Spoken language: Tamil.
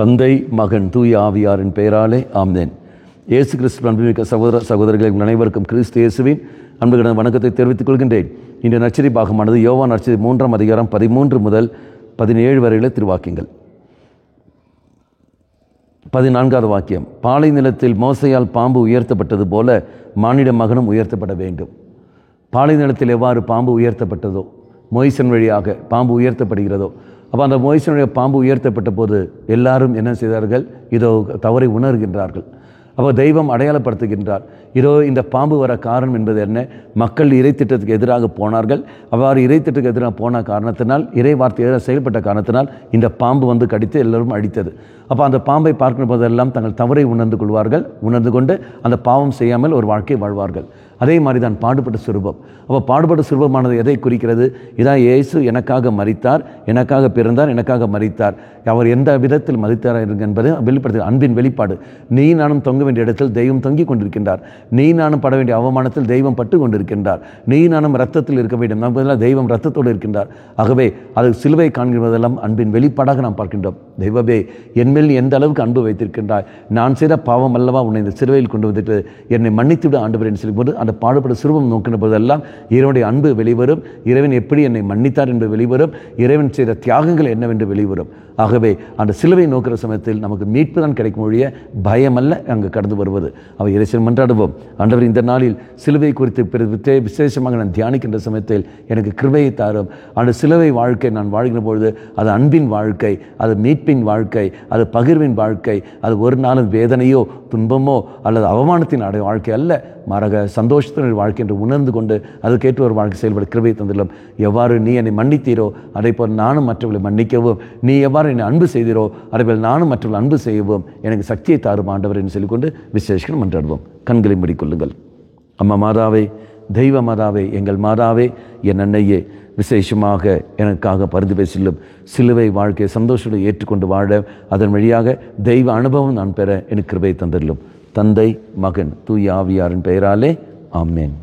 தந்தை, மகன், தூய ஆவியாரின் பெயராலே ஆமென். இயேசு கிறிஸ்து அன்புமிக்க சகோதர சகோதரிகளை அனைவருக்கும் கிறிஸ்து இயேசுவின் அன்புகளின் வணக்கத்தை தெரிவித்துக் கொள்கின்றேன். இந்த நற்செய்தி பாகமானது யோவான் நற்செய்தி 3ஆம் அதிகாரம் 13 முதல் 17 வரையில திருவாக்கியங்கள். 14வது வாக்கியம், பாலை நிலத்தில் மோசையால் பாம்பு உயர்த்தப்பட்டது போல மானிட மகனும் உயர்த்தப்பட வேண்டும். பாலை நிலத்தில் எவ்வாறு பாம்பு உயர்த்தப்பட்டதோ, மோய்சன் வழியாக பாம்பு உயர்த்தப்படுகிறதோ, அப்போ அந்த மோய்சன் வழியாக பாம்பு உயர்த்தப்பட்ட போது எல்லாரும் என்ன செய்தார்கள்? இதோ தவறை உணர்கின்றார்கள். அப்போ தெய்வம் அடையாளப்படுத்துகின்றார். இதோ இந்த பாம்பு வர காரணம் என்பது என்ன? மக்கள் இறை திட்டத்துக்கு எதிராக போனார்கள். அவ்வாறு இறை திட்டத்துக்கு எதிராக போன காரணத்தினால், இறை வார்த்தை எதிராக செயல்பட்ட காரணத்தினால் இந்த பாம்பு வந்து கடித்து எல்லோரும் அடித்தது. அப்போ அந்த பாம்பை பார்க்கும் போதெல்லாம் தங்கள் தவறை உணர்ந்து கொள்வார்கள். உணர்ந்து கொண்டு அந்த பாவம் செய்யாமல் ஒரு வாழ்க்கை வாழ்வார்கள். அதே மாதிரி தான் பாடுபட்ட சுரூபம். அப்போ பாடுபட்ட சுரூபமானது எதை குறிக்கிறது? இதான் இயேசு எனக்காக மரித்தார், எனக்காக பிறந்தார், எனக்காக மரித்தார். அவர் எந்த விதத்தில் மரித்தார் என்பதை வெளிப்படுத்த அன்பின் வெளிப்பாடு. நீ நானும் தொங்க வேண்டிய இடத்தில் தெய்வம் தொங்கிக் கொண்டிருக்கின்றார். நீ நானும் பட வேண்டிய அவமானத்தில் தெய்வம் பட்டு கொண்டிருக்கின்றார். நீ நானும் ரத்தத்தில் இருக்க வேண்டும், நம்ம தெய்வம் ரத்தத்தோடு இருக்கின்றார். ஆகவே அது சிலுவை காண்கிறதெல்லாம் அன்பின் வெளிப்பாடாக நாம் பார்க்கின்றோம். தெய்வமே, என்மேல் நீ எந்த அளவுக்கு அன்பு வைத்திருக்கின்றாய், நான் செய்த பாவம் அல்லவா உன்னை இந்த சிலுவையில் கொண்டு வந்துட்டு என்னை மன்னித்துவிட ஆண்டவர் என்று சொல்லும்போது அந்த பாடுபட சுரூபம் நோக்கின போதெல்லாம் இறைவனுடைய அன்பு வெளிவரும். இறைவன் எப்படி என்னை மன்னித்தார் என்பது வெளிவரும். இறைவன் செய்த தியாகங்கள் என்னவென்று வெளிவரும். ஆகவே அந்த சிலுவை நோக்கிற சமயத்தில் நமக்கு மீட்பு தான் கிடைக்கும் ஒழிய பயமல்ல அங்கு கடந்து வருவது. அவை இறைச்சல் மன்றாடுவோம். ஆண்டவர், இந்த நாளில் சிலுவை குறித்து விசேஷமாக நான் தியானிக்கின்ற சமயத்தில் எனக்கு கிருபையை தாரும். அந்த சிலுவை வாழ்க்கை நான் வாழ்கிற பொழுது அது அன்பின் வாழ்க்கை, அது மீட்பின் வாழ்க்கை, அது பகிர்வின் வாழ்க்கை, அது ஒரு நாளும் வேதனையோ துன்பமோ அல்லது அவமானத்தின் அடைய வாழ்க்கை அல்ல, மாறாக சந்தோஷத்தின் வாழ்க்கை என்று உணர்ந்து கொண்டு அதுக்கேற்ற ஒரு வாழ்க்கை செயல்பட கிருபை தந்துள்ளோம். எவ்வாறு நீ என்னை மன்னித்தீரோ அதே போல் நானும் மற்றவர்களை மன்னிக்கவும், நீ எவ்வாறு என்னை அன்பு செய்தீரோ அதே போல் நானும் மற்றவர்கள் அன்பு செய்யவும் எனக்கு சக்தியை தாரும் ஆண்டவர் என்று சொல்லிக்கொண்டு விசேஷம் மன்றாடுவோம். கண்களை மூடிக்கொள்ளுங்கள். அம்மா மாதாவே, தெய்வ மாதாவே, எங்கள் மாதாவே, என் அன்னையே, விசேஷமாக எனக்காக பரிந்து பேசிலும் சிலுவை வாழ்க்கையை சந்தோஷத்தை ஏற்றுக்கொண்டு வாழ அதன் வழியாக தெய்வ அனுபவம் நான் பெற எனக்கு கிருபை தந்துள்ளோம். தந்தை, மகன், தூய ஆவியாரின் பெயராலே ஆமென்.